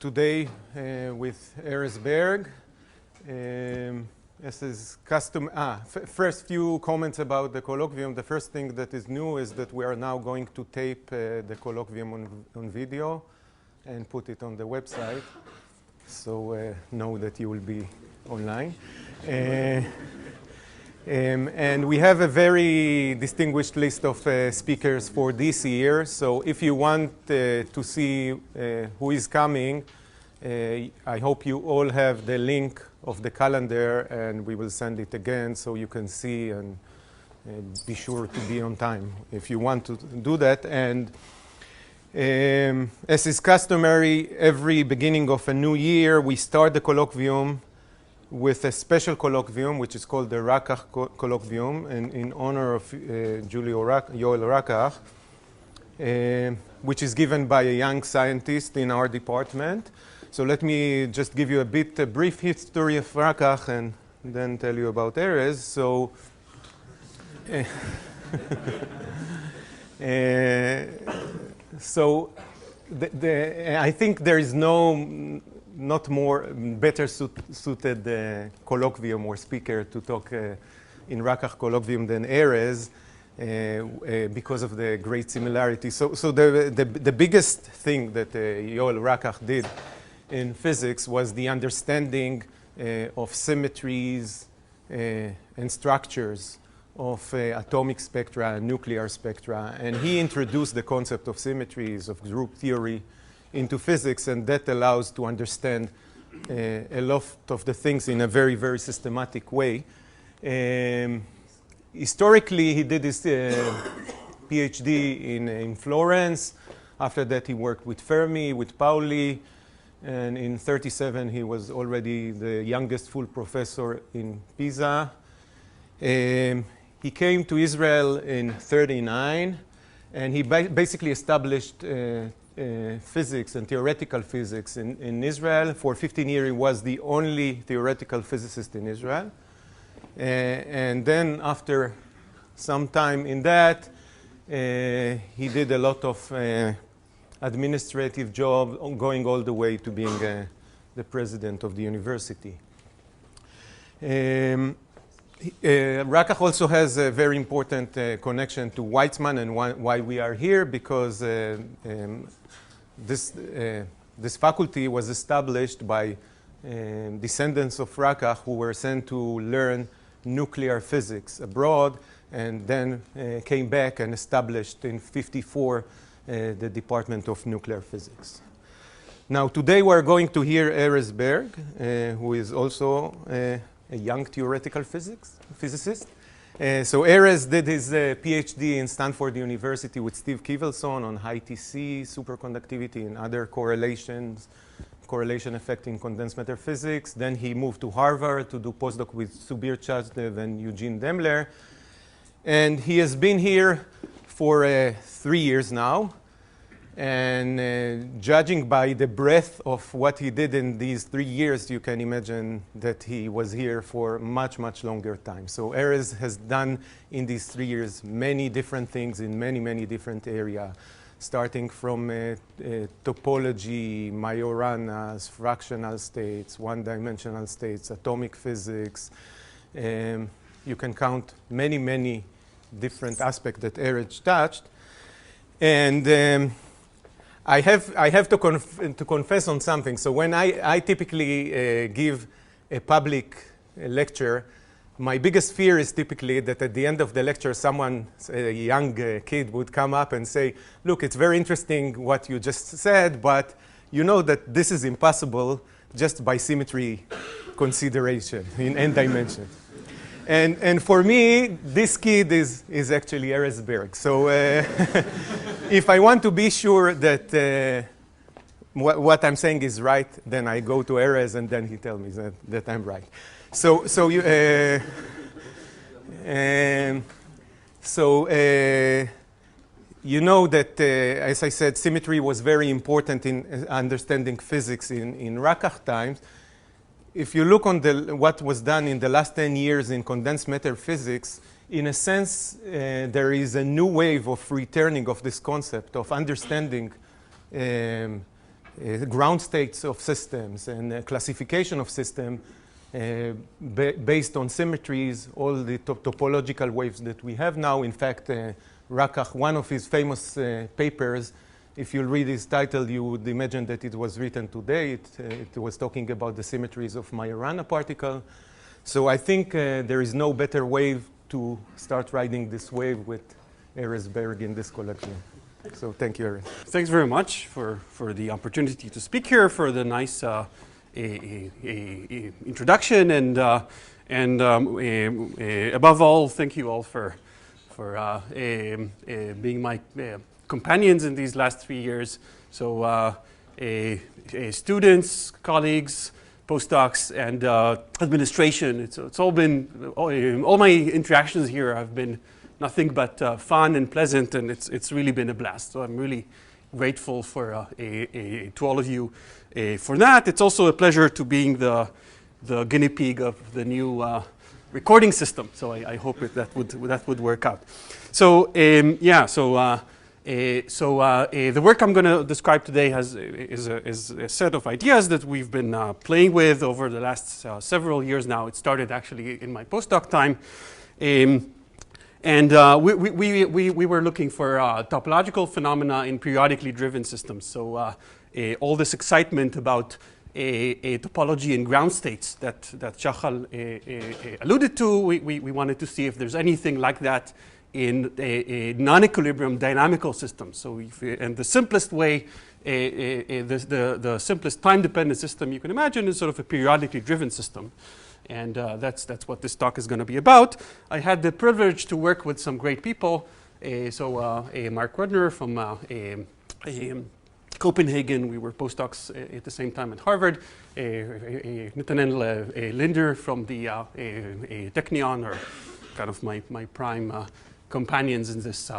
today with Erez Berg. As is custom. First few comments about the colloquium. The first thing that is new is that we are now going to tape the colloquium on video and put it on the website. So know that you will be online. And we have a very distinguished list of speakers for this year. So if you want to see who is coming, I hope you all have the link of the calendar, and we will send it again so you can see and be sure to be on time if you want to do that. And as is customary, every beginning of a new year, we start the colloquium with a special colloquium, which is called the Rakach colloquium, and in honor of Yoel Rakach, which is given by a young scientist in our department. So let me just give you a brief history of Rakach and then tell you about Erez. So, I think there is not more better suited colloquium or speaker to talk in Rakach colloquium than Erez because of the great similarity. So the biggest thing that Yoel Rakach did in physics was the understanding of symmetries and structures of atomic spectra and nuclear spectra. And he introduced the concept of symmetries, of group theory, into physics, and that allows to understand a lot of the things in a very, very systematic way. Historically, he did his PhD in Florence. After that, he worked with Fermi, with Pauli, and in 1937, he was already the youngest full professor in Pisa. He came to Israel in 1939, and he basically established physics and theoretical physics in Israel. For 15 years, he was the only theoretical physicist in Israel. And then after some time in that, he did a lot of administrative job, going all the way to being the president of the university. Rakach also has a very important connection to Weizmann, and why we are here, because this faculty was established by descendants of Rakach who were sent to learn nuclear physics abroad, and then came back and established in 1954 the Department of Nuclear Physics. Now, today we're going to hear Erez Berg, who is also a young theoretical physicist. So Erez did his PhD in Stanford University with Steve Kivelson on high TC, superconductivity, and other correlation effect in condensed matter physics. Then he moved to Harvard to do postdoc with Subir Chazdev and Eugene Demler. And he has been here for 3 years now. And judging by the breadth of what he did in these 3 years, you can imagine that he was here for much, much longer time. So Erez has done in these 3 years many different things in many, many different areas, starting from topology, Majoranas, fractional states, one-dimensional states, atomic physics. You can count many, many different aspects that Erez touched. And I have to confess on something. So when I typically give a public lecture, my biggest fear is typically that at the end of the lecture, someone, a young kid, would come up and say, look, it's very interesting what you just said, but you know that this is impossible just by symmetry consideration in n dimensions. And for me, this kid is actually Erez Berg. So if I want to be sure that what I'm saying is right, then I go to Erez, and then he tells me that I'm right. So you know that, as I said, symmetry was very important in understanding physics in Rakach times. If you look on what was done in the last 10 years in condensed matter physics, in a sense, there is a new wave of returning of this concept of understanding ground states of systems and classification of systems based on symmetries, all the topological waves that we have now. In fact, Rakach, one of his famous papers, if you read his title, you would imagine that it was written today. It was talking about the symmetries of Majorana particle. So I think there is no better wave to start riding this wave with Erez Berg in this collection. So thank you, Erez. Thanks very much for the opportunity to speak here, for the nice introduction, and above all, thank you all for being my companions in these last 3 years. So students, colleagues, postdocs, and administration. It's all been, all my interactions here have been nothing but fun and pleasant, and it's really been a blast. So I'm really grateful for to all of you for that. It's also a pleasure to being the guinea pig of the new recording system. So I hope that would work out. So the work I'm going to describe today is a set of ideas that we've been playing with over the last several years now. It started actually in my postdoc time. And we were looking for topological phenomena in periodically driven systems. So all this excitement about a topology in ground states that Shachal alluded to, we wanted to see if there's anything like that in a non-equilibrium dynamical system. So and the simplest way, the simplest time-dependent system you can imagine is sort of a periodically driven system. And that's what this talk is going to be about. I had the privilege to work with some great people. Mark Rudner from Copenhagen. We were postdocs at the same time at Harvard. Nathaniel Linder from the Technion, or kind of my prime companions in this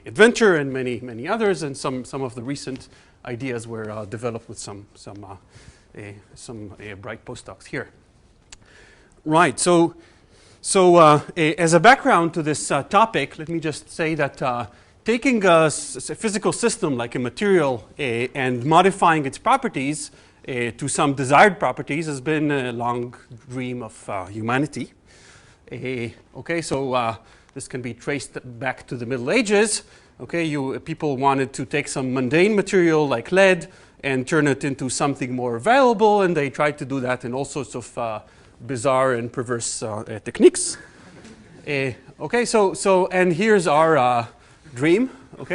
adventure, and many others. And some of the recent ideas were developed with some bright postdocs here. Right. So as a background to this topic, let me just say that taking a physical system like a material and modifying its properties to some desired properties has been a long dream of humanity. This can be traced back to the Middle Ages. People wanted to take some mundane material like lead and turn it into something more valuable, and they tried to do that in all sorts of bizarre and perverse techniques. And here's our dream.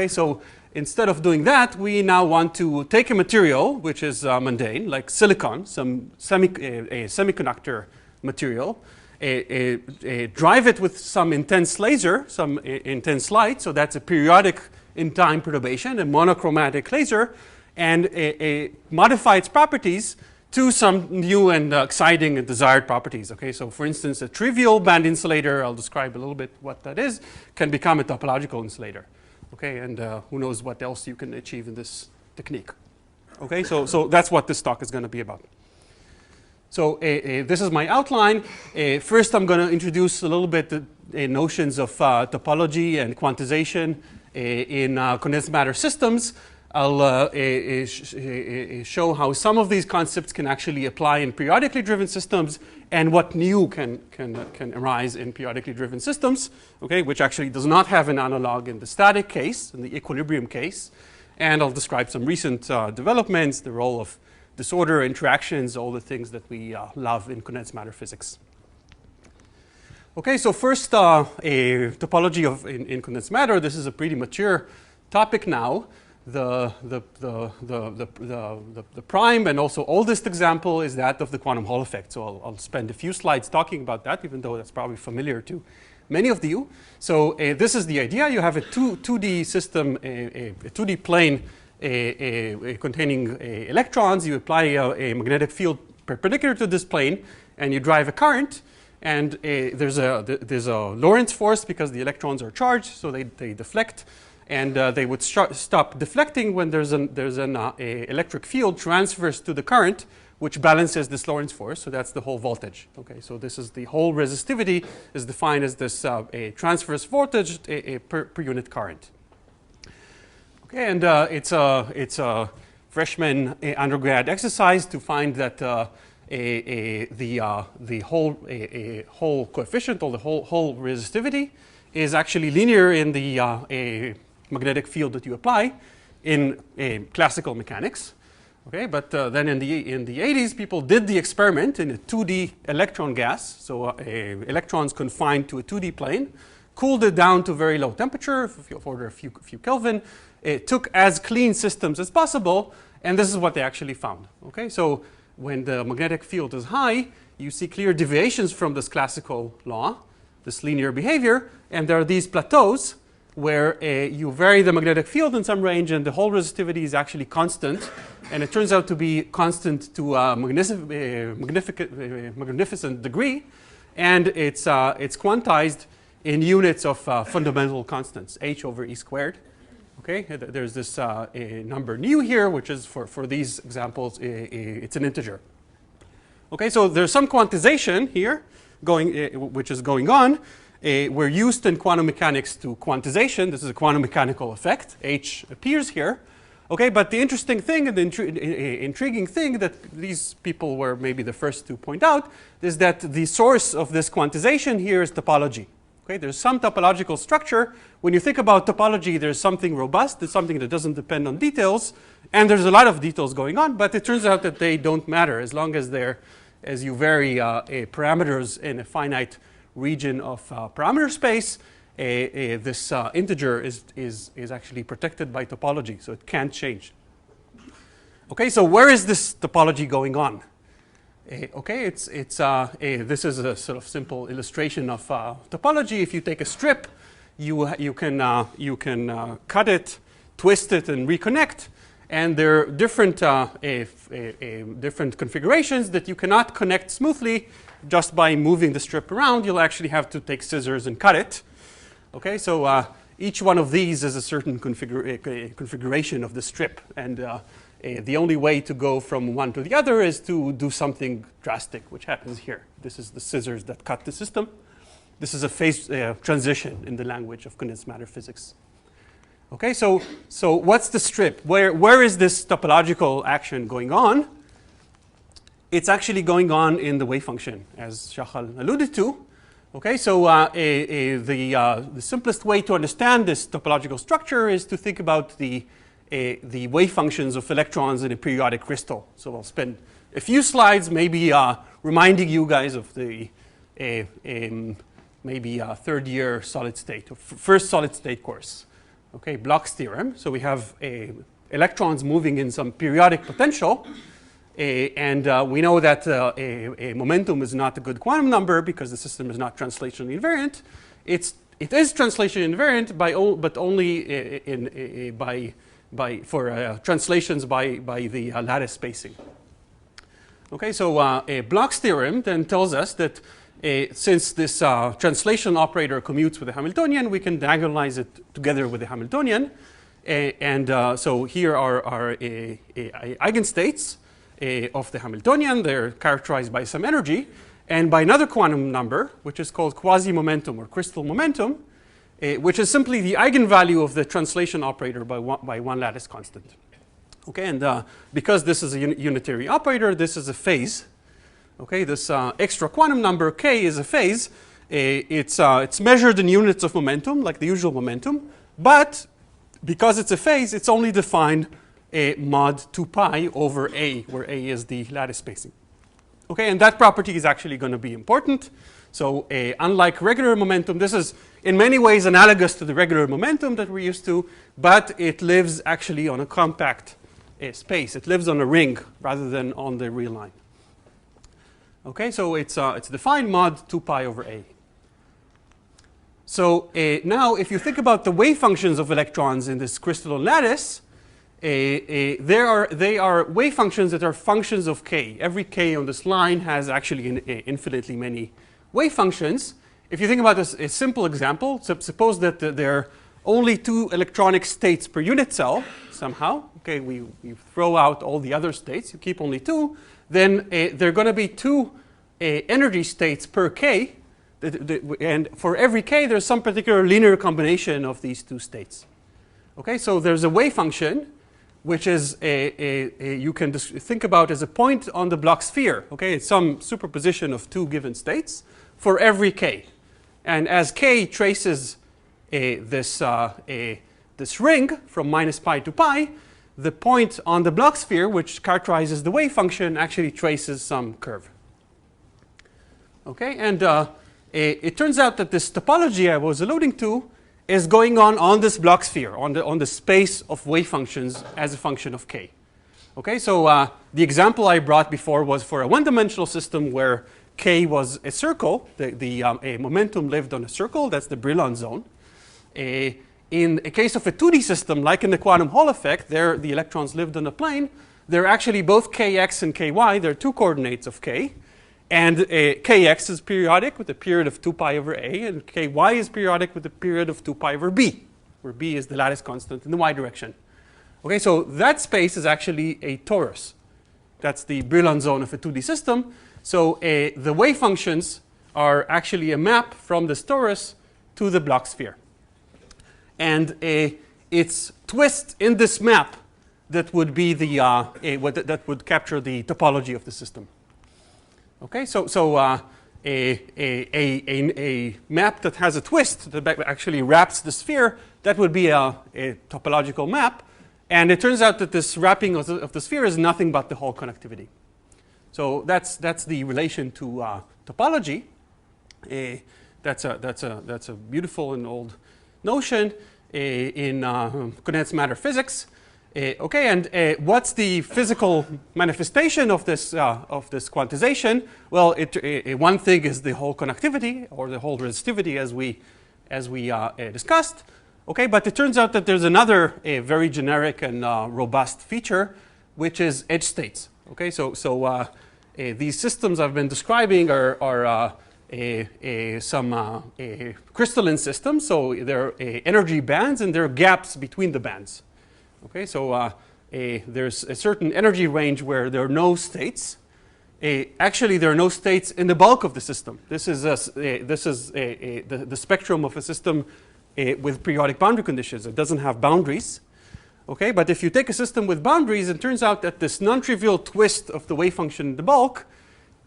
So instead of doing that, we now want to take a material which is mundane, like silicon, some semiconductor material, drive it with some intense laser, some intense light. So that's a periodic in time perturbation, a monochromatic laser, and modify its properties to some new and exciting and desired properties. So for instance, a trivial band insulator, I'll describe a little bit what that is, can become a topological insulator. And who knows what else you can achieve in this technique. So that's what this talk is going to be about. So this is my outline. First, I'm going to introduce a little bit the notions of topology and quantization in condensed matter systems. I'll show how some of these concepts can actually apply in periodically driven systems, and what new can arise in periodically driven systems, which actually does not have an analog in the static case, in the equilibrium case. And I'll describe some recent developments, the role of disorder, interactions, all the things that we love in condensed matter physics. So first, a topology in condensed matter. This is a pretty mature topic now. The prime and also oldest example is that of the quantum Hall effect. So I'll spend a few slides talking about that, even though that's probably familiar to many of you. So this is the idea. You have a 2D system, a 2D plane containing electrons. You apply a magnetic field perpendicular to this plane, and you drive a current. And there's a Lorentz force because the electrons are charged, so they deflect. And they would stop deflecting when there's an electric field transverse to the current, which balances this Lorentz force. So that's the whole voltage. So this is the whole resistivity is defined as this a transverse voltage per unit current. And it's a freshman undergrad exercise to find that the whole coefficient or the whole resistivity is actually linear in the magnetic field that you apply in classical mechanics. Okay, but then in the 80s, people did the experiment in a 2D electron gas, so electrons confined to a 2D plane, cooled it down to very low temperature, order a few Kelvin, took as clean systems as possible, and this is what they actually found. Okay, so when the magnetic field is high, you see clear deviations from this classical law, this linear behavior, and there are these plateaus where you vary the magnetic field in some range and the whole resistivity is actually constant, and it turns out to be constant to a magnificent degree, and it's quantized in units of fundamental constants, h over e squared. Okay, there's this number nu here, which is for these examples, it's an integer. Okay, so there's some quantization here which is going on. We're used in quantum mechanics to quantization. This is a quantum mechanical effect. H appears here. Okay, but the interesting thing and the intriguing thing that these people were maybe the first to point out is that the source of this quantization here is topology. Okay, there's some topological structure. When you think about topology, there's something robust. There's something that doesn't depend on details. And there's a lot of details going on, but it turns out that they don't matter as long as as you vary parameters in a finite region of parameter space, this integer is actually protected by topology, so it can't change. Okay, so where is this topology going on? Okay, this is a sort of simple illustration of topology. If you take a strip, you can cut it, twist it, and reconnect. And there are different configurations that you cannot connect smoothly just by moving the strip around. You'll actually have to take scissors and cut it. Okay, so each one of these is a certain configuration of the strip, and the only way to go from one to the other is to do something drastic, which happens here. This is the scissors that cut the system. This is a phase transition in the language of condensed matter physics. Okay, so what's the strip? Where is this topological action going on? It's actually going on in the wave function, as Shachal alluded to. Okay, so the simplest way to understand this topological structure is to think about the wave functions of electrons in a periodic crystal. So I'll spend a few slides maybe reminding you guys of the maybe third year solid state, or first solid state course. Okay, Bloch's theorem. So we have electrons moving in some periodic potential, and we know that a momentum is not a good quantum number because the system is not translationally invariant. It is translationally invariant but only for translations by the lattice spacing. Okay, so Bloch's theorem then tells us that since this translation operator commutes with the Hamiltonian, we can diagonalize it together with the Hamiltonian. So here are eigenstates of the Hamiltonian. They're characterized by some energy and by another quantum number, which is called quasi momentum or crystal momentum, which is simply the eigenvalue of the translation operator by one lattice constant. Okay, and because this is a unitary operator, this is a phase. Okay, this extra quantum number k is a phase. It's measured in units of momentum, like the usual momentum, but because it's a phase, it's only defined mod 2 pi over a, where a is the lattice spacing. Okay, and that property is actually going to be important. So unlike regular momentum, this is in many ways analogous to the regular momentum that we're used to, but it lives actually on a compact space. It lives on a ring rather than on the real line. Okay, so it's defined mod 2 pi over a. So now if you think about the wave functions of electrons in this crystalline lattice, they are wave functions that are functions of k. Every k on this line has actually infinitely many wave functions. If you think about this, a simple example, suppose that there are only 2 electronic states per unit cell somehow. Okay, we throw out all the other states, you keep only 2. Then there are going to be 2 energy states per k, and for every k there's some particular linear combination of these 2 states. Okay, so there's a wave function which is you can think about as a point on the block sphere. Okay, it's some superposition of two given states for every k, and as k traces this ring from minus pi to pi, the point on the block sphere, which characterizes the wave function, actually traces some curve. Okay, and it turns out that this topology I was alluding to is going on this block sphere, on the space of wave functions as a function of k. Okay, so the example I brought before was for a one-dimensional system where k was a circle. A momentum lived on a circle. That's the Brillouin zone. In a case of a 2D system, like in the quantum Hall effect, there the electrons lived on a plane. They're actually both kx and ky. They're two coordinates of k. And kx is periodic with a period of 2 pi over a, and ky is periodic with a period of 2 pi over b, where b is the lattice constant in the y direction. Okay, so that space is actually a torus. That's the Brillouin zone of a 2D system. So the wave functions are actually a map from this torus to the block sphere. And its twist in this map that would be the that would capture the topology of the system. Okay, so a map that has a twist that actually wraps the sphere, that would be a topological map. And it turns out that this wrapping of the sphere is nothing but the Hall conductivity. So that's the relation to topology. That's a beautiful and old notion in condensed matter physics. Okay, and what's the physical manifestation of this quantization? Well, one thing is the Hall conductivity or the Hall resistivity, as we discussed. Okay, but it turns out that there's another very generic and robust feature, which is edge states. Okay, so these systems I've been describing are some crystalline systems. So there are energy bands and there are gaps between the bands. Okay, so there's a certain energy range where there are no states. Actually, there are no states in the bulk of the system. This is the spectrum of a system with periodic boundary conditions. It doesn't have boundaries. Okay, but if you take a system with boundaries, it turns out that this non-trivial twist of the wave function in the bulk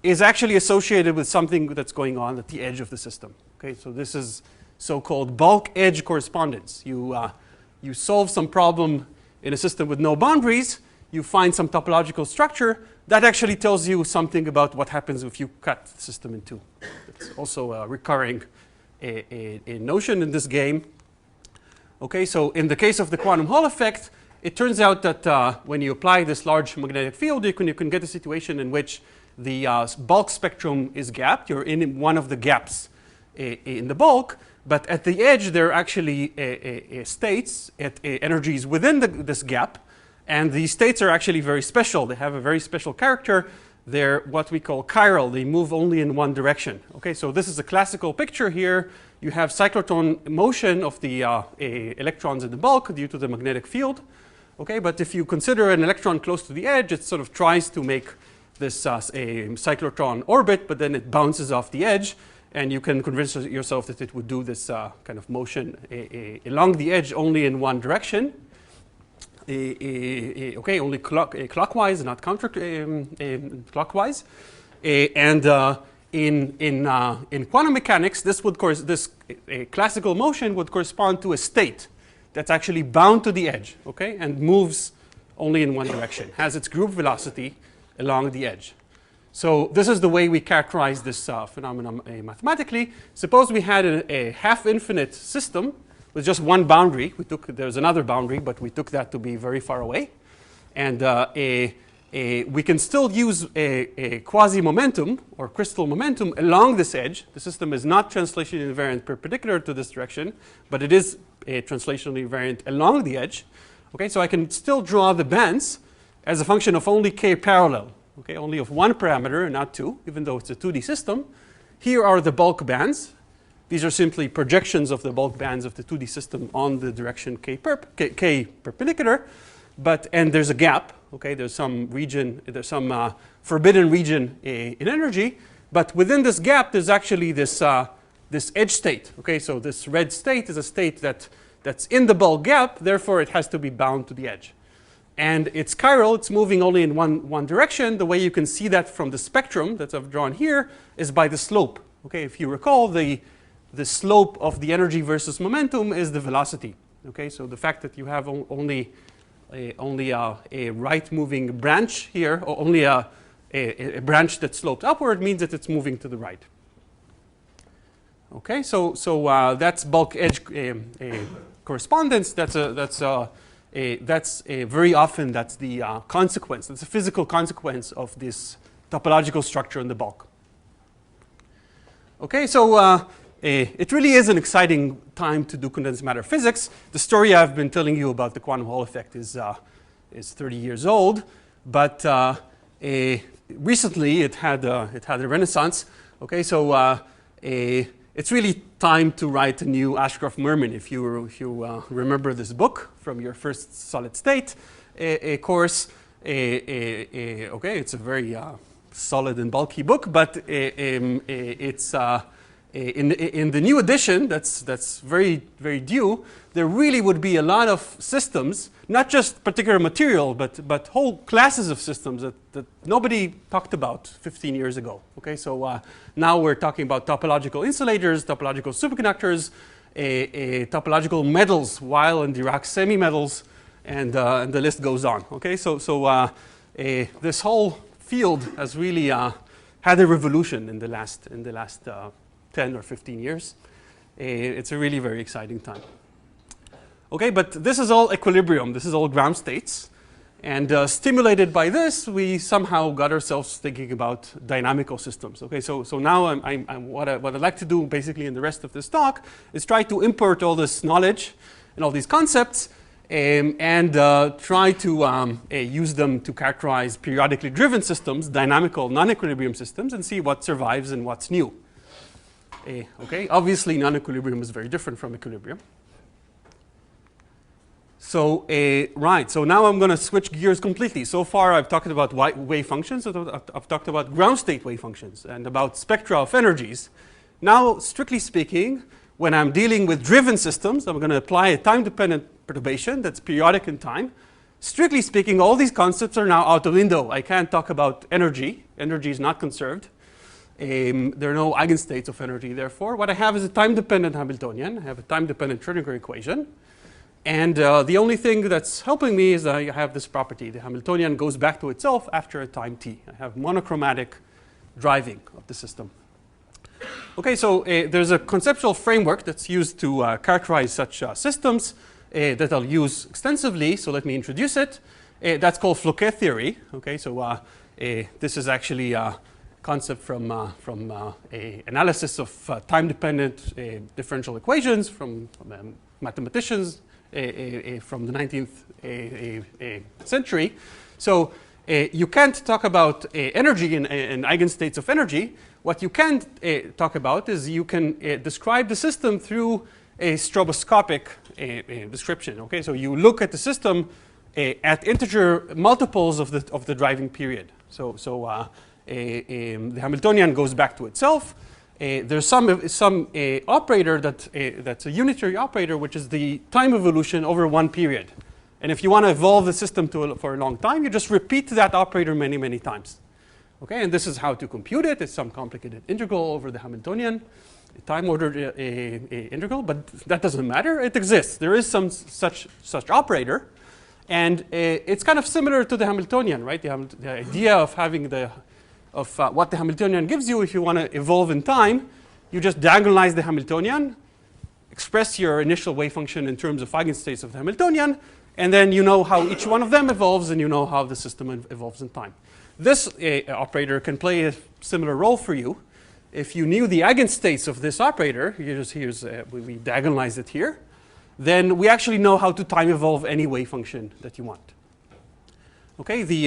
is actually associated with something that's going on at the edge of the system. Okay, so this is so-called bulk edge correspondence. You solve some problem in a system with no boundaries, you find some topological structure that actually tells you something about what happens if you cut the system in two. It's also a recurring a notion in this game. Okay, so in the case of the quantum Hall effect, it turns out that when you apply this large magnetic field, you can get a situation in which the bulk spectrum is gapped. You're in one of the gaps in the bulk. But at the edge, there are actually states at energies within this gap. And these states are actually very special. They have a very special character. They're what we call chiral. They move only in one direction. Okay, so this is a classical picture here. You have cyclotron motion of the electrons in the bulk due to the magnetic field. Okay, but if you consider an electron close to the edge, it sort of tries to make this a cyclotron orbit, but then it bounces off the edge. And you can convince yourself that it would do this kind of motion along the edge only in one direction. Okay, only clockwise, not counterclockwise. And in quantum mechanics, this classical motion would correspond to a state that's actually bound to the edge, okay, and moves only in one direction, has its group velocity along the edge. So this is the way we characterize this phenomenon mathematically. Suppose we had a half-infinite system with just one boundary. There's another boundary, but we took that to be very far away. And we can still use a quasi-momentum or crystal momentum along this edge. The system is not translationally invariant perpendicular to this direction, but it is translationally invariant along the edge. Okay, so I can still draw the bands as a function of only k parallel. Okay, only of one parameter and not two, even though it's a 2D system. Here are the bulk bands. These are simply projections of the bulk bands of the 2D system on the direction k perpendicular. And there's a gap. Okay, there's some region, there's some forbidden region in energy. But within this gap, there's actually this edge state. Okay, so this red state is a state that's in the bulk gap. Therefore, it has to be bound to the edge. and it's chiral, it's moving only in one direction. The way you can see that from the spectrum that I've drawn here is by the slope. Okay, if you recall, the slope of the energy versus momentum is the velocity. Okay, so the fact that you have only a right-moving branch here, or only a branch that slopes upward, means that it's moving to the right. Okay, so that's bulk edge correspondence. That's very often that's the consequence. That's a physical consequence of this topological structure in the bulk. Okay, so it really is an exciting time to do condensed matter physics. The story I've been telling you about the quantum Hall effect is 30 years old, but recently it had a renaissance. Okay, so it's really time to write a new Ashcroft-Mermin. If you remember this book from your first solid state course, okay, it's a very solid and bulky book, but it's in the new edition that's very due. There really would be a lot of systems, not just particular material, but whole classes of systems that nobody talked about 15 years ago. Okay, so now we're talking about topological insulators, topological superconductors, topological metals, Weil and Dirac semi-metals, and the list goes on. Okay, so this whole field has really had a revolution in the last 10 or 15 years. It's a really very exciting time. Okay, but this is all equilibrium. This is all ground states. And stimulated by this, we somehow got ourselves thinking about dynamical systems. Okay, so now what I'd like to do basically in the rest of this talk is try to import all this knowledge and all these concepts and try to use them to characterize periodically driven systems, dynamical non-equilibrium systems, and see what survives and what's new. Okay, obviously non-equilibrium is very different from equilibrium. So, right, so now I'm going to switch gears completely. So far I've talked about wave functions, I've talked about ground state wave functions and about spectra of energies. Now, strictly speaking, when I'm dealing with driven systems, I'm going to apply a time-dependent perturbation that's periodic in time. Strictly speaking, all these concepts are now out the window. I can't talk about energy. Energy is not conserved. There are no eigenstates of energy, therefore. What I have is a time-dependent Hamiltonian. I have a time-dependent Schrödinger equation. And the only thing that's helping me is I have this property. The Hamiltonian goes back to itself after a time t. I have monochromatic driving of the system. Okay, so there's a conceptual framework that's used to characterize such systems that I'll use extensively. So let me introduce it. That's called Floquet Theory. Okay, so this is actually a concept from analysis of time-dependent differential equations from mathematicians from the 19th century. So you can't talk about energy and eigenstates of energy. What you can talk about is you can describe the system through a stroboscopic description. Okay, so you look at the system at integer multiples of the driving period. So the Hamiltonian goes back to itself. There's some operator that's a unitary operator, which is the time evolution over one period. And if you want to evolve the system for a long time, you just repeat that operator many times. Okay, and this is how to compute it. It's some complicated integral over the Hamiltonian, a time-ordered integral, but that doesn't matter. It exists. There is some such operator, and it's kind of similar to the Hamiltonian, right? The idea of having what the Hamiltonian gives you if you want to evolve in time, you just diagonalize the Hamiltonian, express your initial wave function in terms of eigenstates of the Hamiltonian, and then you know how each one of them evolves, and you know how the system evolves in time. This operator can play a similar role for you. If you knew the eigenstates of this operator, we diagonalize it here, then we actually know how to time evolve any wave function that you want. Okay, the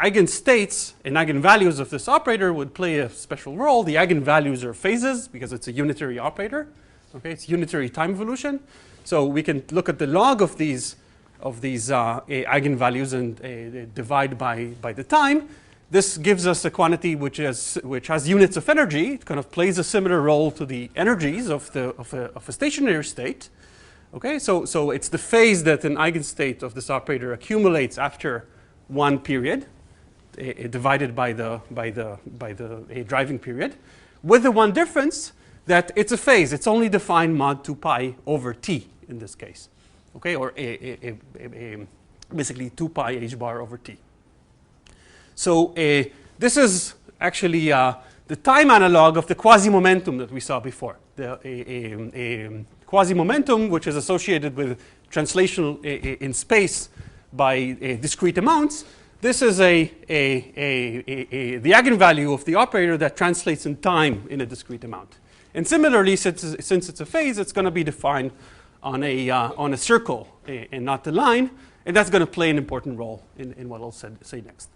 eigenstates and eigenvalues of this operator would play a special role. The eigenvalues are phases because it's a unitary operator. Okay, it's unitary time evolution. So we can look at the log of these eigenvalues and divide by the time. This gives us a quantity which has units of energy. It kind of plays a similar role to the energies of a stationary state. Okay, so it's the phase that an eigenstate of this operator accumulates after one period, divided by the driving period, with the one difference that it's a phase. It's only defined mod 2 pi over t in this case, okay, or basically 2 pi h bar over t. So this is actually the time analog of the quasi-momentum that we saw before. The quasi-momentum, which is associated with translation in space by discrete amounts. This is the eigenvalue of the operator that translates in time in a discrete amount. And similarly, since it's a phase, it's going to be defined on a circle and not the line, and that's going to play an important role in what I'll say next.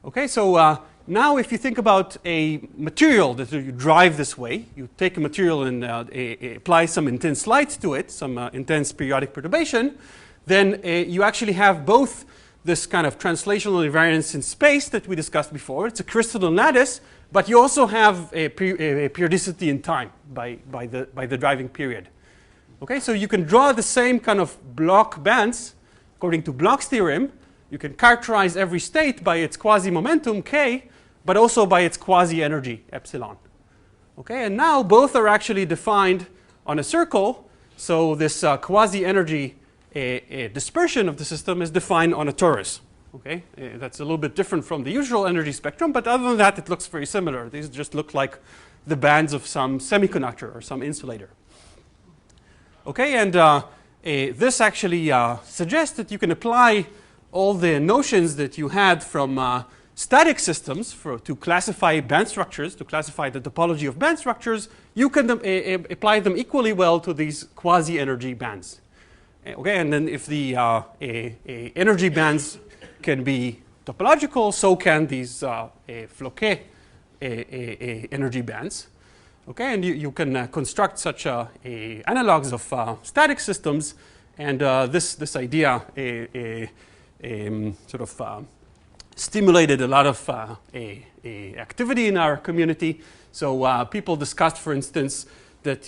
Okay, so now if you think about a material that you drive this way, you take a material and apply some intense light to it, some intense periodic perturbation, then you actually have both this kind of translational invariance in space that we discussed before. It's a crystalline lattice, but you also have a periodicity in time by the driving period. Okay, so you can draw the same kind of Bloch bands according to Bloch's theorem. You can characterize every state by its quasi-momentum k, but also by its quasi-energy epsilon. Okay, and now both are actually defined on a circle. So this quasi-energy dispersion of the system is defined on a torus. Okay, that's a little bit different from the usual energy spectrum, but other than that, it looks very similar. These just look like the bands of some semiconductor or some insulator. Okay, and this actually suggests that you can apply all the notions that you had from static systems to classify band structures, to classify the topology of band structures. You can apply them equally well to these quasi-energy bands. Okay, and then if the energy bands can be topological, so can these Floquet energy bands. Okay, and you can construct such analogs of static systems, and this idea sort of stimulated a lot of activity in our community. So people discussed, for instance, that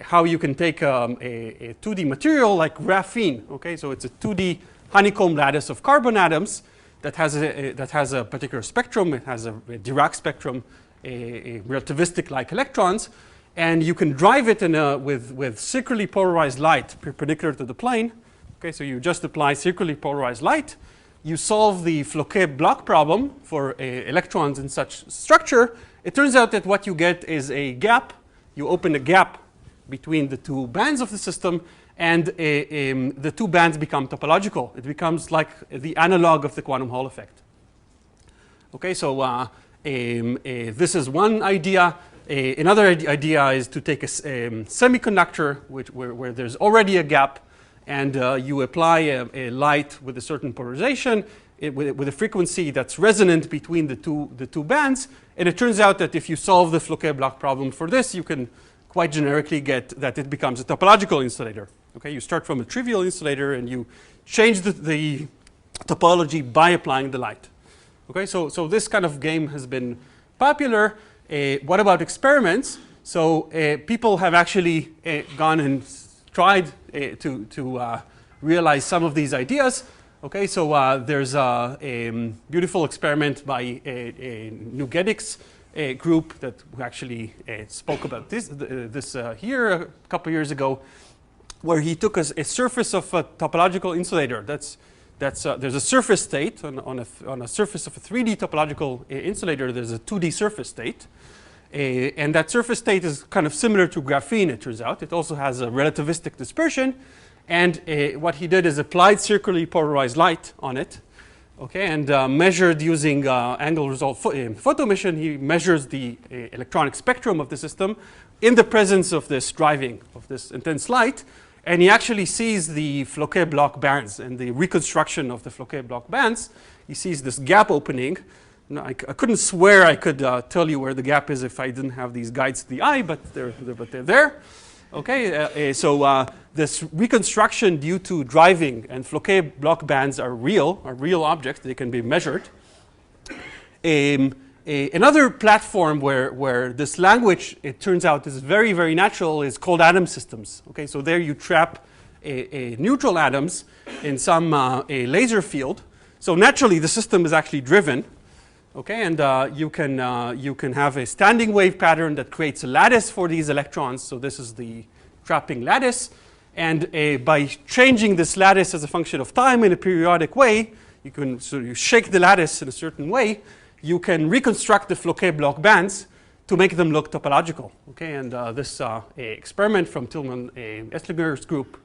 how you can take a 2D material like graphene. Okay, so it's a 2D honeycomb lattice of carbon atoms that has a particular spectrum. It has a Dirac spectrum, a relativistic-like electrons, and you can drive it with circularly polarized light perpendicular to the plane. Okay, so you just apply circularly polarized light. You solve the Floquet block problem for electrons in such structure. It turns out that what you get is a gap. You open a gap between the two bands of the system, and the two bands become topological. It becomes like the analog of the quantum Hall effect. Okay, so this is one idea. Another idea is to take a semiconductor where there's already a gap, and you apply a light with a certain polarization with a frequency that's resonant between the two bands. And it turns out that if you solve the Floquet block problem for this, you can quite generically get that it becomes a topological insulator. Okay, you start from a trivial insulator and you change the topology by applying the light. Okay, so this kind of game has been popular. What about experiments? So people have actually gone and tried to realize some of these ideas. Okay, so there's a beautiful experiment by a Nugedics group that actually spoke about this here a couple years ago, where he took a surface of a topological insulator. There's a surface state on a surface of a 3D topological insulator. There's a 2D surface state, and that surface state is kind of similar to graphene. It turns out it also has a relativistic dispersion. And what he did is applied circularly polarized light on it, okay, and measured using angle result photo emission. He measures the electronic spectrum of the system in the presence of this driving of this intense light, and he actually sees the Floquet block bands and the reconstruction of the Floquet block bands. He sees this gap opening. Now, I couldn't swear I could tell you where the gap is if I didn't have these guides to the eye, but they're there. Okay, so this reconstruction due to driving and Floquet block bands are real objects. They can be measured. Another platform where this language, it turns out, is very, very natural is cold atom systems. Okay, so there you trap neutral atoms in some a laser field. So naturally, the system is actually driven. Okay, and you can have a standing wave pattern that creates a lattice for these electrons. So this is the trapping lattice. And by changing this lattice as a function of time in a periodic way, you can you shake the lattice in a certain way, you can reconstruct the Floquet block bands to make them look topological. Okay, and this experiment from Tillman Esslinger's group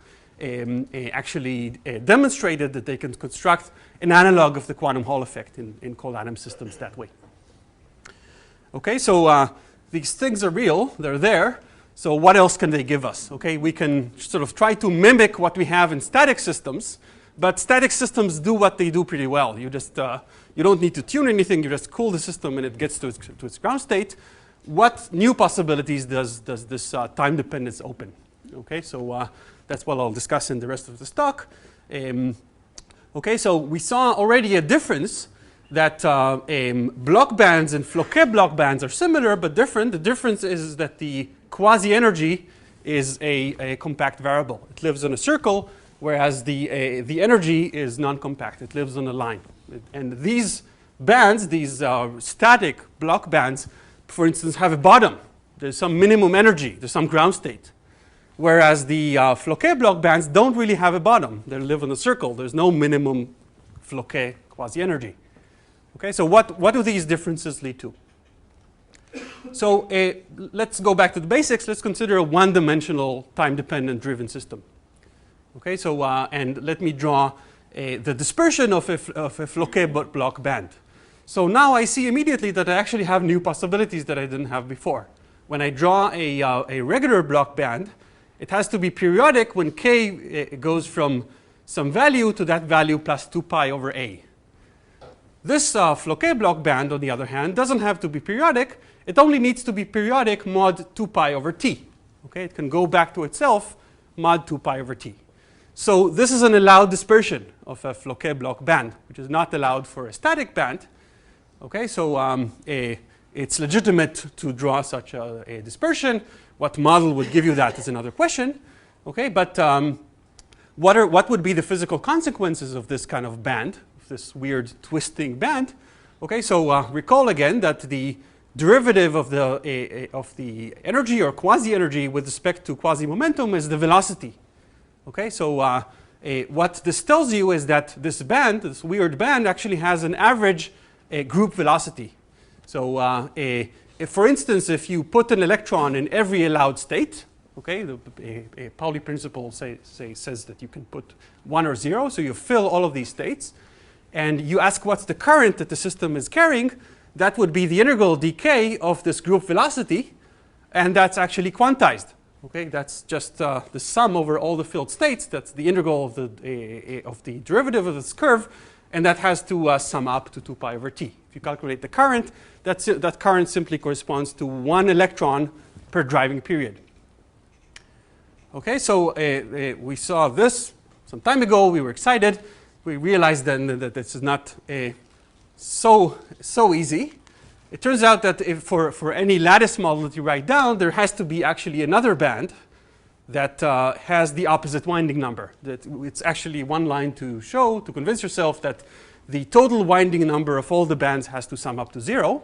actually demonstrated that they can construct an analog of the quantum Hall effect in cold atom systems that way. Okay, so these things are real, they're there. So what else can they give us? Okay, we can sort of try to mimic what we have in static systems, but static systems do what they do pretty well. You just you don't need to tune anything. You just cool the system and it gets to its ground state. What new possibilities does this time dependence open? Okay, so that's what I'll discuss in the rest of this talk. Okay, so we saw already a difference that block bands and Floquet block bands are similar but different. The difference is that the quasi energy is a compact variable. It lives on a circle, whereas the energy is non-compact. It lives on a line. And these bands, these static block bands, for instance, have a bottom. There's some minimum energy. There's some ground state. Whereas the Floquet block bands don't really have a bottom. They live on a circle. There's no minimum Floquet quasi energy. Okay, so what do these differences lead to? So let's go back to the basics. Let's consider a one-dimensional time-dependent driven system. Okay, so and let me draw the dispersion of a Floquet block band. So now I see immediately that I actually have new possibilities that I didn't have before. When I draw a regular block band, it has to be periodic when k goes from some value to that value plus 2 pi over a. This Floquet block band, on the other hand, doesn't have to be periodic. It only needs to be periodic mod 2 pi over t. Okay, it can go back to itself mod 2 pi over t. So this is an allowed dispersion of a Floquet block band, which is not allowed for a static band. Okay, so it's legitimate to draw such a dispersion. What model would give you that is another question. Okay, but what would be the physical consequences of this kind of band, of this weird twisting band? Okay, so recall again that the derivative of the energy or quasi-energy with respect to quasi-momentum is the velocity. Okay, so what this tells you is that this band, this weird band, actually has an average group velocity. So if, for instance, if you put an electron in every allowed state, okay, a Pauli principle says that you can put 1 or 0, so you fill all of these states, and you ask what's the current that the system is carrying, that would be the integral dk of this group velocity, and that's actually quantized. Okay, that's just the sum over all the filled states. That's the integral of the derivative of this curve, and that has to sum up to 2 pi over t. If you calculate the current, that current simply corresponds to 1 electron per driving period. Okay, so we saw this some time ago. We were excited. We realized then that this is not so easy. It turns out that if for any lattice model that you write down, there has to be actually another band that has the opposite winding number. That it's actually one line to show, to convince yourself that the total winding number of all the bands has to sum up to 0.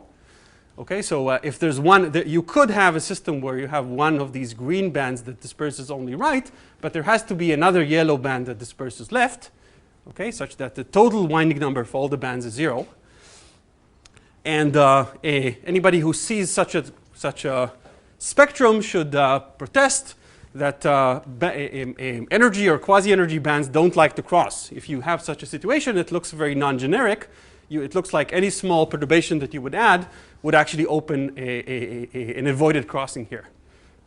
Okay, so if there's one, you could have a system where you have one of these green bands that disperses only right, but there has to be another yellow band that disperses left, okay, such that the total winding number for all the bands is 0. And anybody who sees such a spectrum should protest that energy or quasi-energy bands don't like to cross. If you have such a situation, it looks very non-generic. It looks like any small perturbation that you would add would actually open an avoided crossing here.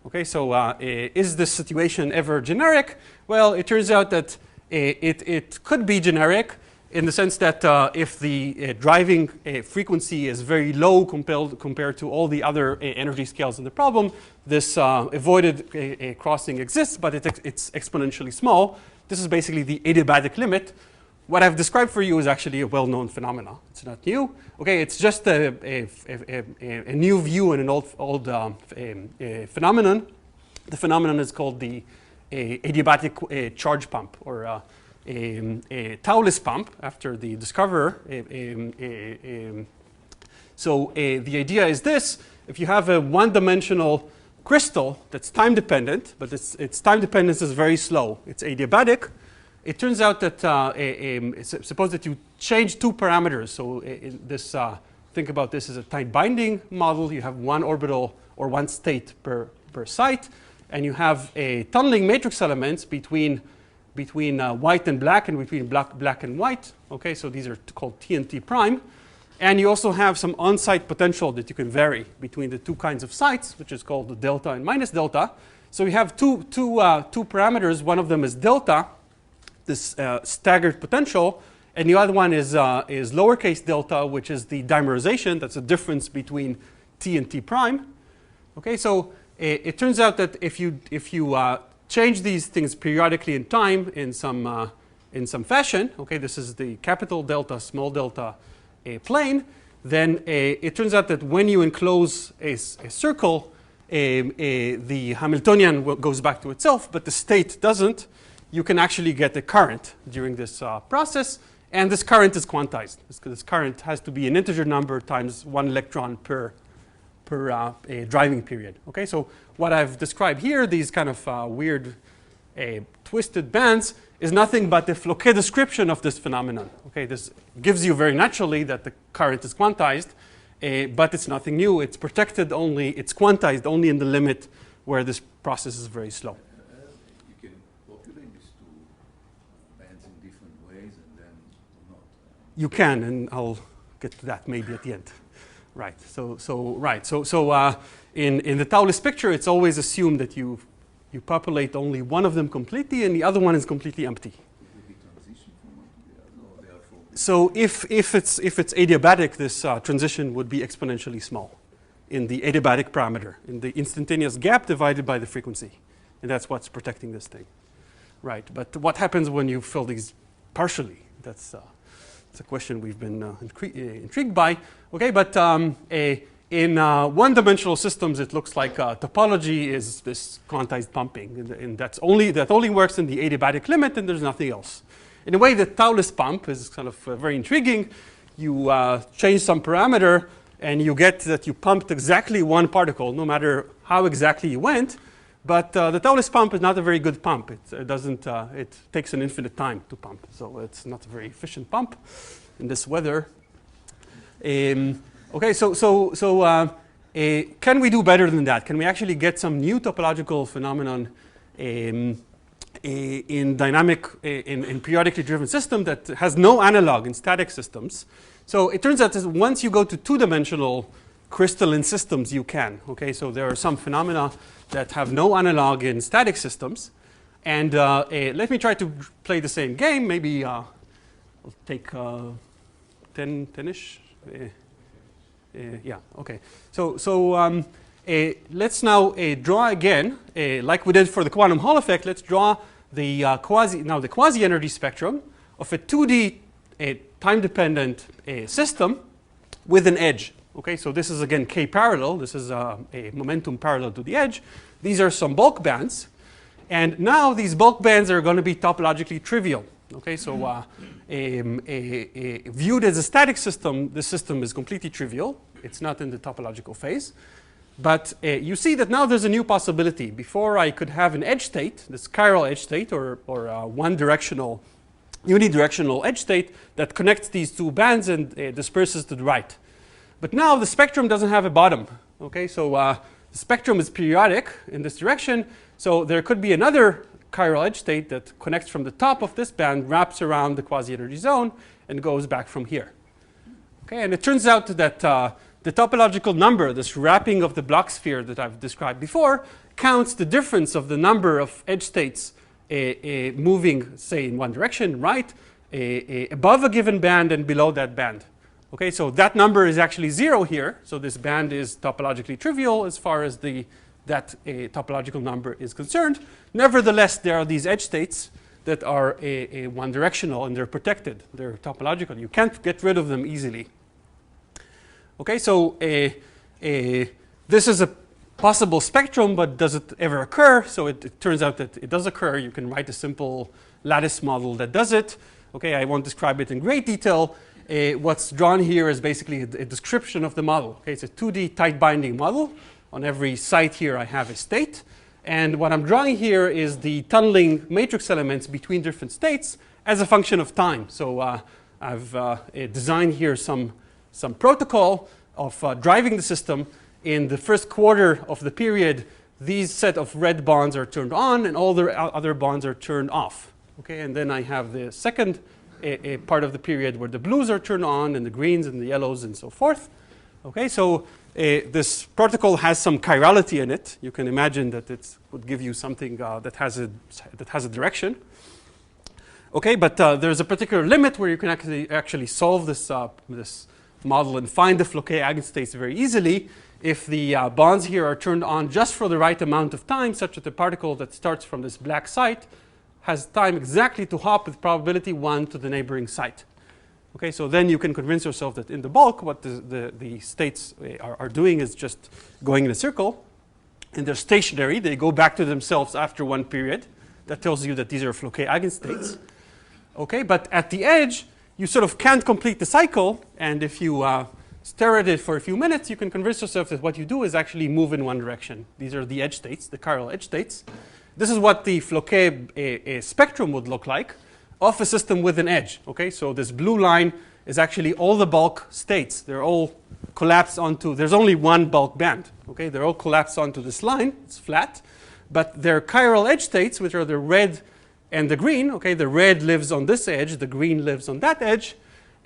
Okay, so is this situation ever generic? Well, it turns out that it could be generic in the sense that if the driving frequency is very low compared to all the other energy scales in the problem, this avoided crossing exists, but it's exponentially small. This is basically the adiabatic limit. what I've described for you is actually a well-known phenomenon. It's not new. Okay, it's just a new view in an old phenomenon. The phenomenon is called the adiabatic charge pump, or a Taulis pump, after the discoverer. So the idea is this: if you have a one-dimensional crystal that's time-dependent, but its time dependence is very slow, it's adiabatic. It turns out that suppose that you change two parameters. So think about this as a tight binding model. You have one orbital or one state per site, and you have a tunneling matrix elements between white and black, and between black and white. Okay, so these are called TNT Prime. And you also have some on-site potential that you can vary between the two kinds of sites, which is called the delta and minus delta. So we have two parameters. One of them is delta, this staggered potential, and the other one is lowercase delta, which is the dimerization. That's the difference between T and T prime. Okay, so it turns out that if you change these things periodically in time in some fashion, okay, this is the capital delta, small delta plane, then it turns out that when you enclose a circle, the Hamiltonian goes back to itself, but the state doesn't. You can actually get a current during this process, and this current is quantized. This current has to be an integer number times 1 electron per driving period. Okay, so what I've described here, these kind of weird twisted bands, is nothing but the Floquet description of this phenomenon. Okay, this gives you very naturally that the current is quantized, but it's nothing new. It's protected only, it's quantized only in the limit where this process is very slow. You can populate these two bands in different ways and then not. You can, and I'll get to that maybe at the end. Right. So in the Taulis picture, it's always assumed that you populate only one of them completely, and the other one is completely empty. So if it's adiabatic, this transition would be exponentially small in the adiabatic parameter, in the instantaneous gap divided by the frequency, and that's what's protecting this thing, right? But what happens when you fill these partially? That's a question we've been intrigued by. Okay, but in one-dimensional systems, it looks like topology is this quantized pumping, and that only works in the adiabatic limit, and there's nothing else. In a way, the Taulis pump is kind of very intriguing. You change some parameter, and you get that you pumped exactly one particle, no matter how exactly you went. But the Taulis pump is not a very good pump. It takes an infinite time to pump, so it's not a very efficient pump in this weather. Okay, so can we do better than that? Can we actually get some new topological phenomenon in periodically driven system that has no analog in static systems? So it turns out that once you go to two-dimensional crystalline systems, you can. Okay, so there are some phenomena that have no analog in static systems, and let me try to play the same game. Maybe I'll take 10-ish. Yeah, okay. So let's now draw again, like we did for the quantum Hall effect. Let's draw the quasi energy spectrum of a 2D time-dependent system with an edge. Okay, so this is again k parallel. This is a momentum parallel to the edge. These are some bulk bands, and now these bulk bands are going to be topologically trivial. Okay, so viewed as a static system, the system is completely trivial. It's not in the topological phase. But you see that now there's a new possibility. Before I could have an edge state, this chiral edge state, or one-directional, unidirectional edge state that connects these two bands and disperses to the right. But now the spectrum doesn't have a bottom. Okay, so the spectrum is periodic in this direction. So there could be another chiral edge state that connects from the top of this band, wraps around the quasi-energy zone, and goes back from here. Okay, and it turns out that the topological number, this wrapping of the block sphere that I've described before, counts the difference of the number of edge states moving, say, in one direction, right, above a given band and below that band. Okay, so that number is actually 0 here. So this band is topologically trivial as far as that topological number is concerned. Nevertheless, there are these edge states that are one directional and they're protected. They're topological. You can't get rid of them easily. Okay, so this is a possible spectrum, but does it ever occur? So it turns out that it does occur. You can write a simple lattice model that does it. Okay, I won't describe it in great detail. What's drawn here is basically a description of the model. Okay, it's a 2D tight binding model. On every site here I have a state. And what I'm drawing here is the tunneling matrix elements between different states as a function of time. So I've designed here some protocol of driving the system. In the first quarter of the period, these set of red bonds are turned on and all the other bonds are turned off. Okay, and then I have the second part of the period where the blues are turned on and the greens and the yellows and so forth. Okay, so this protocol has some chirality in it. You can imagine that it would give you something that has a direction. Okay, but there's a particular limit where you can actually solve this model and find the Floquet eigenstates very easily if the bonds here are turned on just for the right amount of time, such that the particle that starts from this black site has time exactly to hop with probability 1 to the neighboring site. Okay, so then you can convince yourself that in the bulk, what the states are doing is just going in a circle, and they're stationary. They go back to themselves after one period. That tells you that these are Floquet eigenstates. Okay, but at the edge, you sort of can't complete the cycle, and if you stare at it for a few minutes, you can convince yourself that what you do is actually move in one direction. These are the edge states, the chiral edge states. This is what the Floquet spectrum would look like of a system with an edge. Okay, so this blue line is actually all the bulk states. They're all collapsed onto, there's only one bulk band. Okay, they're all collapsed onto this line. It's flat. But they're chiral edge states, which are the red and the green. Okay, the red lives on this edge, the green lives on that edge.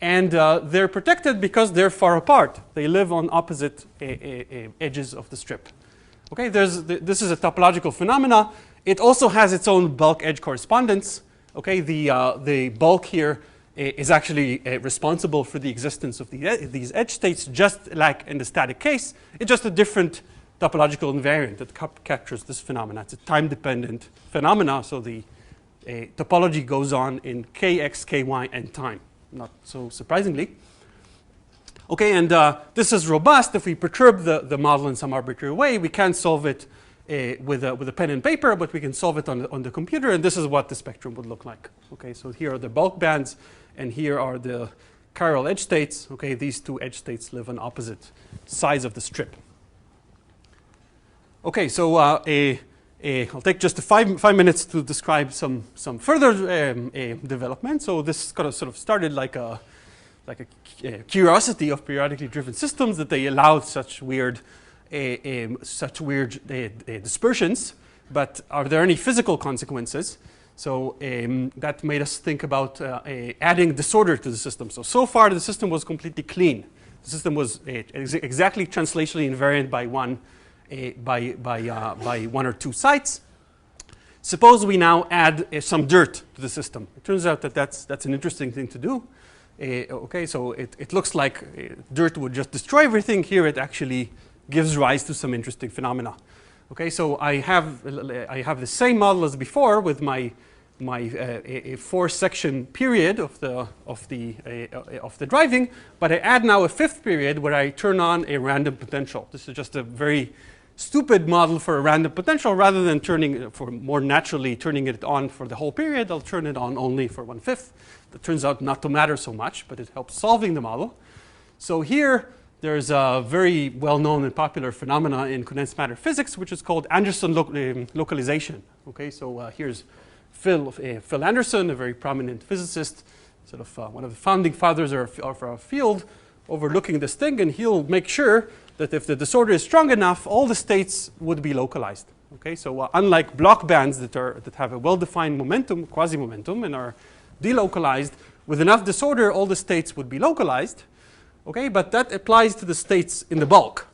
And they're protected because they're far apart. They live on opposite edges of the strip. Okay, this is a topological phenomena. It also has its own bulk edge correspondence. Okay, the bulk here is actually responsible for the existence of these edge states, just like in the static case. It's just a different topological invariant that captures this phenomena. It's a time-dependent phenomena, so the topology goes on in kx, ky, and time. Not so surprisingly. Okay, and this is robust. If we perturb the model in some arbitrary way, we can solve it with a pen and paper, but we can solve it on the computer, and this is what the spectrum would look like. Okay, so here are the bulk bands, and here are the chiral edge states. Okay, these two edge states live on opposite sides of the strip. Okay, so I'll take just 5 minutes to describe some further development. So this kind of sort of started like a curiosity of periodically driven systems, that they allowed such weird dispersions, but are there any physical consequences? So that made us think about adding disorder to the system. So far the system was completely clean. The system was exactly translationally invariant by one or two sites. Suppose we now add some dirt to the system. It turns out that that's an interesting thing to do. Okay, so it looks like dirt would just destroy everything. Here it actually gives rise to some interesting phenomena. Okay, so I have the same model as before with my 4-section period of the driving, but I add now a 5th period where I turn on a random potential. This is just a very stupid model for a random potential. Rather than more naturally turning it on for the whole period, I'll turn it on only for 1/5. That turns out not to matter so much, but it helps solving the model. So here there's a very well-known and popular phenomena in condensed matter physics, which is called Anderson localization. Okay, so here's Phil Anderson, a very prominent physicist, sort of one of the founding fathers of our field, overlooking this thing, and he'll make sure that if the disorder is strong enough, all the states would be localized. Okay, so unlike block bands that have a well-defined momentum, quasi-momentum, and are delocalized, with enough disorder, all the states would be localized. Okay, but that applies to the states in the bulk.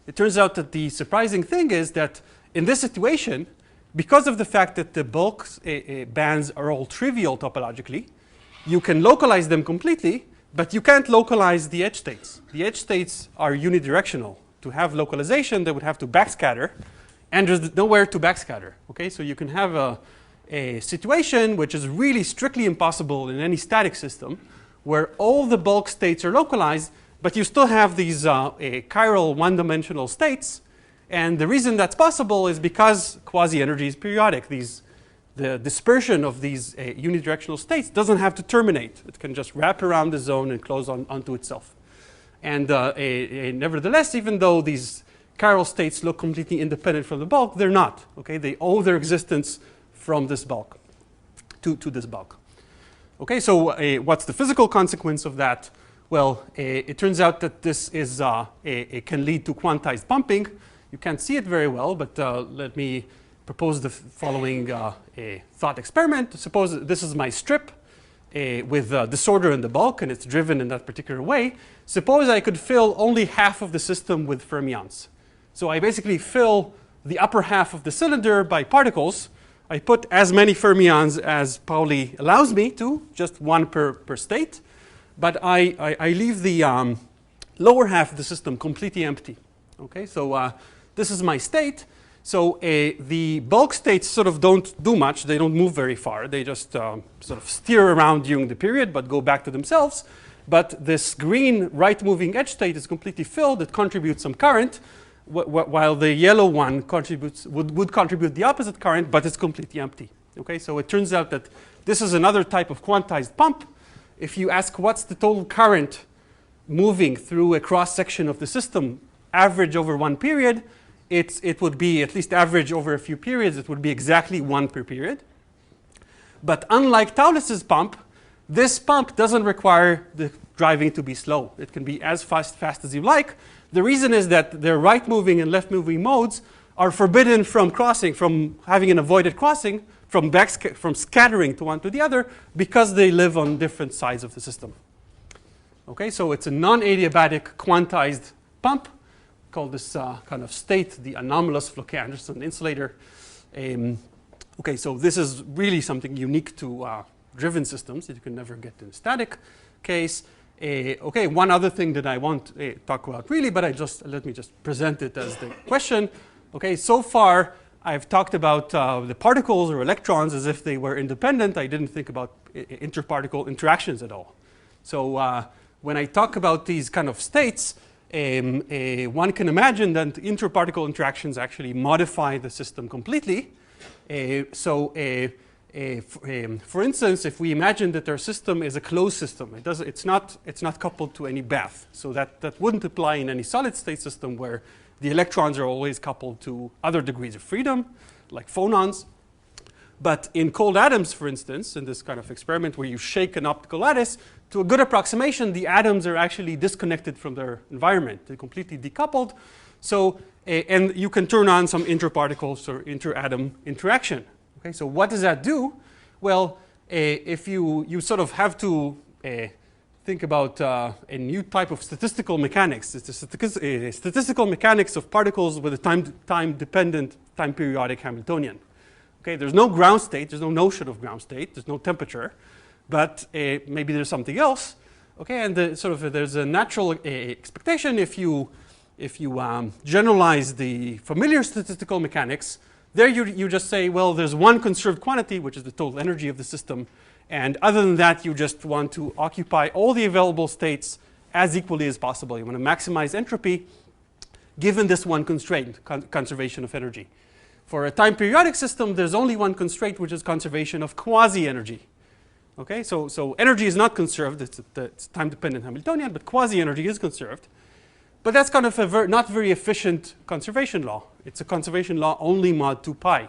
It turns out that the surprising thing is that in this situation, because of the fact that the bulk bands are all trivial topologically, you can localize them completely, but you can't localize the edge states. The edge states are unidirectional. To have localization, they would have to backscatter, and there's nowhere to backscatter. Okay, so you can have a situation which is really strictly impossible in any static system, where all the bulk states are localized, but you still have these chiral one-dimensional states. And the reason that's possible is because quasi-energy is periodic. The dispersion of these unidirectional states doesn't have to terminate. It can just wrap around the zone and close onto itself. And nevertheless, even though these chiral states look completely independent from the bulk, they're not. Okay? They owe their existence from this bulk to this bulk. Okay, so what's the physical consequence of that? Well, it turns out that this is it can lead to quantized pumping. You can't see it very well, but let me propose the following thought experiment. Suppose this is my strip with disorder in the bulk, and it's driven in that particular way. Suppose I could fill only half of the system with fermions. So I basically fill the upper half of the cylinder by particles. I put as many fermions as Pauli allows me to, just one per state. But I leave the lower half of the system completely empty. Okay, so this is my state. So the bulk states sort of don't do much. They don't move very far. They just sort of steer around during the period, but go back to themselves. But this green right-moving edge state is completely filled. It contributes some current, while the yellow one would contribute the opposite current, but it's completely empty. Okay, so it turns out that this is another type of quantized pump. If you ask what's the total current moving through a cross-section of the system, average over one period, it would be, at least average over a few periods, it would be exactly 1 per period. But unlike Taulus's pump, this pump doesn't require the driving to be slow. It can be as fast as you like. The reason is that their right-moving and left-moving modes are forbidden from crossing, from having an avoided crossing, from scattering to one to the other, because they live on different sides of the system. Okay, so it's a non-adiabatic quantized pump. Call this kind of state the anomalous Floquet-Anderson insulator. Okay, so this is really something unique to driven systems that you can never get in a static case. Okay, one other thing that I won't talk about really, but let me just present it as the question. Okay, so far I've talked about the particles or electrons as if they were independent. I didn't think about interparticle interactions at all. So when I talk about these kind of states, one can imagine that interparticle interactions actually modify the system completely. For instance, if we imagine that our system is a closed system, it's not coupled to any bath. So that wouldn't apply in any solid state system where the electrons are always coupled to other degrees of freedom, like phonons. But in cold atoms, for instance, in this kind of experiment where you shake an optical lattice, to a good approximation, the atoms are actually disconnected from their environment. They're completely decoupled. So, and you can turn on some interparticles or interatom interaction. Okay, so what does that do? Well, if you sort of have to think about a new type of statistical mechanics. It's a statistical mechanics of particles with a time-dependent, time-periodic Hamiltonian. Okay, there's no ground state. There's no notion of ground state. There's no temperature. But maybe there's something else. Okay, and there's a natural expectation if you generalize the familiar statistical mechanics. There you just say, well, there's one conserved quantity, which is the total energy of the system. And other than that, you just want to occupy all the available states as equally as possible. You want to maximize entropy given this one constraint, conservation of energy. For a time-periodic system, there's only one constraint, which is conservation of quasi-energy. Okay, so energy is not conserved. It's time-dependent Hamiltonian, but quasi-energy is conserved. But that's kind of a not very efficient conservation law. It's a conservation law only mod 2 pi.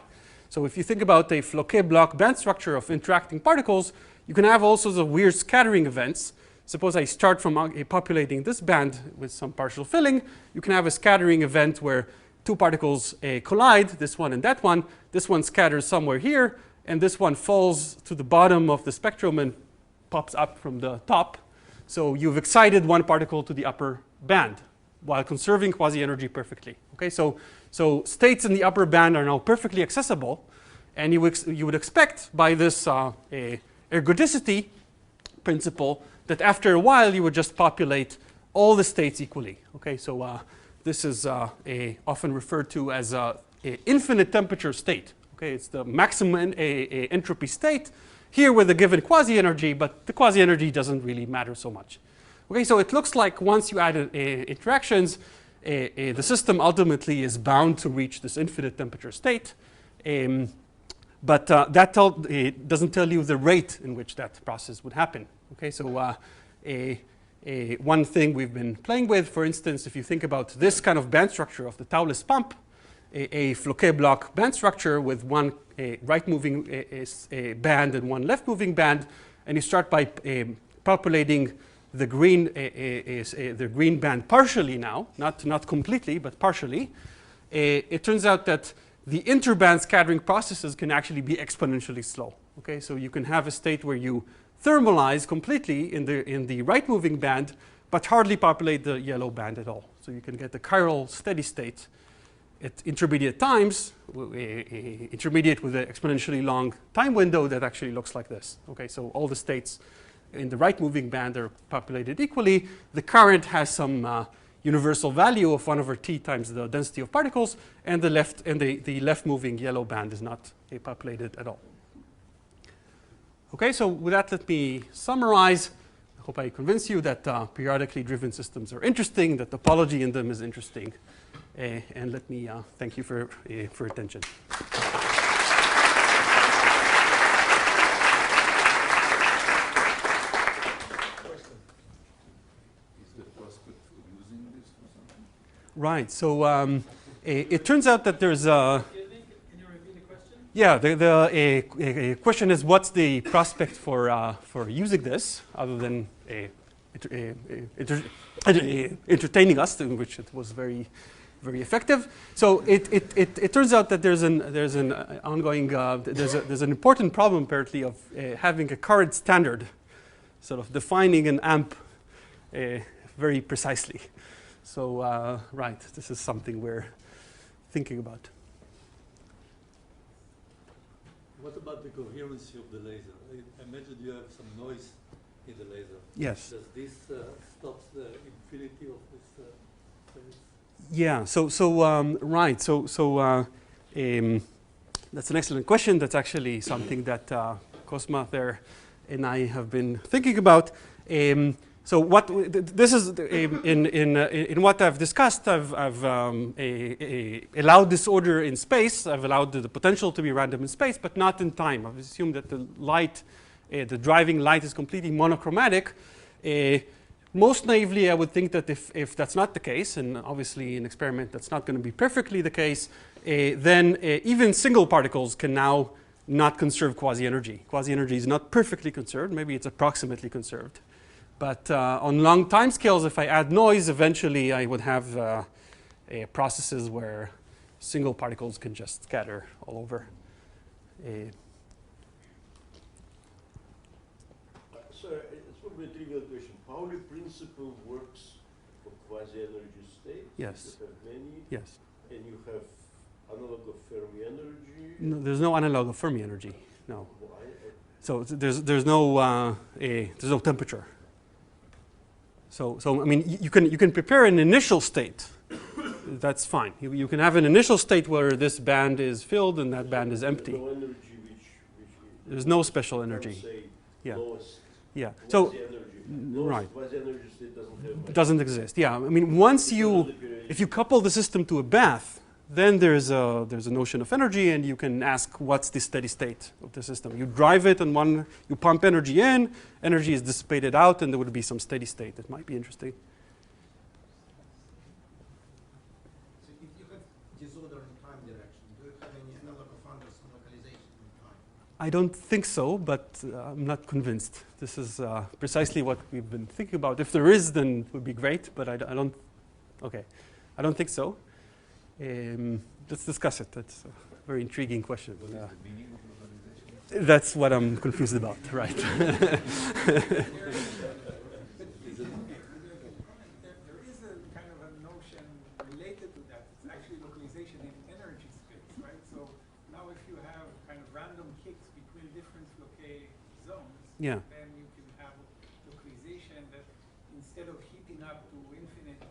So if you think about a Floquet block band structure of interacting particles, you can have all sorts of weird scattering events. Suppose I start from populating this band with some partial filling. You can have a scattering event where two particles collide, this one and that one. This one scatters somewhere here, and this one falls to the bottom of the spectrum and pops up from the top. So you've excited one particle to the upper band while conserving quasi-energy perfectly. Okay, so states in the upper band are now perfectly accessible, and you would expect by this ergodicity principle that after a while you would just populate all the states equally. Okay, so this is often referred to as an infinite temperature state. Okay, it's the maximum entropy state here with a given quasi-energy, but the quasi-energy doesn't really matter so much. Okay, so it looks like once you add interactions, the system ultimately is bound to reach this infinite temperature state. But that doesn't tell you the rate in which that process would happen. Okay, so one thing we've been playing with, for instance, if you think about this kind of band structure of the towless pump, a Floquet block band structure with one right-moving band and one left-moving band, and you start by populating the green band partially now, not completely, but partially. It turns out that the interband scattering processes can actually be exponentially slow. Okay, so you can have a state where you thermalize completely in the right-moving band, but hardly populate the yellow band at all. So you can get the chiral steady state at intermediate times, intermediate with an exponentially long time window that actually looks like this. Okay, so all the states in the right-moving band are populated equally. The current has some universal value of 1/t times the density of particles, and the left-moving yellow band is not populated at all. Okay, so with that, let me summarize. I hope I convince you that periodically driven systems are interesting, that topology in them is interesting. And let me thank you for attention. Right. So it turns out that there's a. Can you repeat the question? Yeah. The question is, what's the prospect for using this other than entertaining us, in which it was very effective. So it turns out that there's an ongoing there's an important problem apparently of having a current standard, sort of defining an amp very precisely. So right, this is something we're thinking about. What about the coherency of the laser? I imagine you have some noise in the laser. Yes. Does this stop the infinity of this phase? Yeah. So right. So that's an excellent question. That's actually something that Cosma there and I have been thinking about. So what this is in what I've discussed, I've allowed disorder in space. I've allowed the potential to be random in space, but not in time. I've assumed that the light, the driving light, is completely monochromatic. Most naively, I would think that if that's not the case, and obviously in experiment that's not going to be perfectly the case, then even single particles can now not conserve quasi-energy. Quasi-energy is not perfectly conserved. Maybe it's approximately conserved. But on long time scales, if I add noise, eventually I would have processes where single particles can just scatter all over. Sorry, it's probably a trivial question. Pauli principle works for quasi-energy states. Yes. You have many. Yes. And you have analog of Fermi energy. No, there's no analog of Fermi energy. No. Why? So there's no temperature. So I mean you can prepare an initial state. That's fine. You can have an initial state where this band is filled and that band is empty. No energy which There's no special energy. Say Yeah. lowest Yeah. So quasi-energy. right. Quasi-energy state doesn't have. It doesn't exist. Yeah. I mean once if you couple the system to a bath, then there's a notion of energy, and you can ask what's the steady state of the system. You drive it, and you pump energy in, energy is dissipated out, and there would be some steady state. That might be interesting. So if you have disorder in time direction, do you have any analog of Anderson localization in time? I don't think so, but I'm not convinced. This is precisely what we've been thinking about. If there is, then it would be great, but I don't. Okay, I don't think so. Let's discuss it. That's a very intriguing question. That's what I'm confused about, right? There is a kind of a notion related to that. It's actually localization in energy space, right? So now if you have kind of random kicks between different Floquet zones, Yeah. then you can have localization that instead of heating up to infinite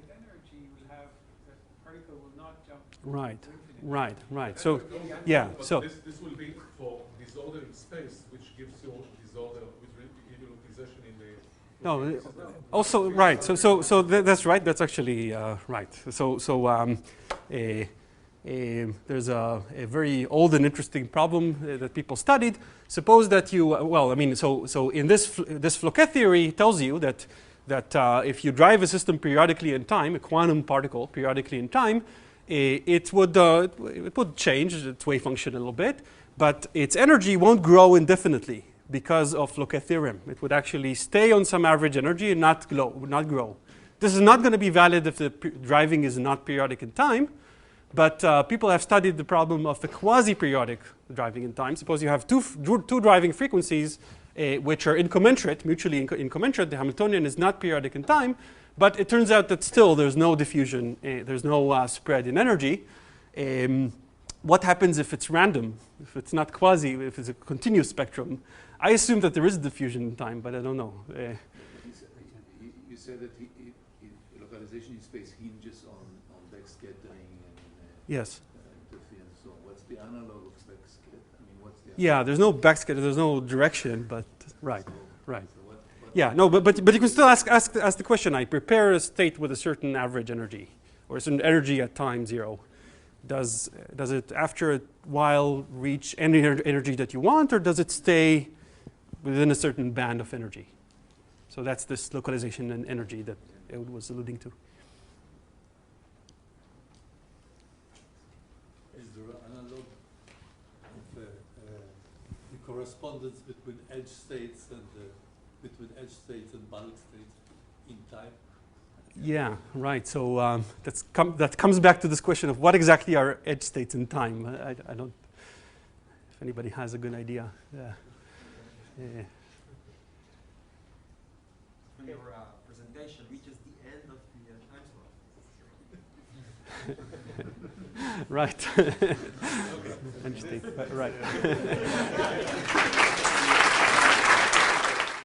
energy, you will have the particle will not jump. Right, to infinity. right. So, yeah, But so. this will be for disorder in space, which gives you disorder with localization in the. No, also, right, so that's right, that's actually right. There's a very old and interesting problem that people studied. Suppose that you, so in this Floquet theory tells you that if you drive a system periodically in time, a quantum particle periodically in time, it would change its wave function a little bit, but its energy won't grow indefinitely because of Floquet theorem. It would actually stay on some average energy and not grow. This is not going to be valid if the driving is not periodic in time, but people have studied the problem of the quasi-periodic driving in time. Suppose you have two driving frequencies which are incommensurate, mutually incommensurate. The Hamiltonian is not periodic in time, but it turns out that still there's no diffusion, there's no spread in energy. What happens if it's random, if it's not quasi, if it's a continuous spectrum? I assume that there is diffusion in time, but I don't know. You said that localization in space hinges on backscattering and Yes. interference. So what's the analog of backscattering? I mean, what's the Yeah, there's no backscatter, there's no direction, but right. So what Yeah, no, but you can still ask the question. I prepare a state with a certain average energy, or a certain energy at time 0. Does it after a while reach any energy that you want, or does it stay within a certain band of energy? So that's this localization and energy that Ehud was alluding to. Is there an analog of the correspondence between edge states and bulk states in time? Yeah, right. So that comes back to this question of what exactly are edge states in time. I don't. If anybody has a good idea. When your presentation reaches the end of the time slot. Right. Interesting. Right.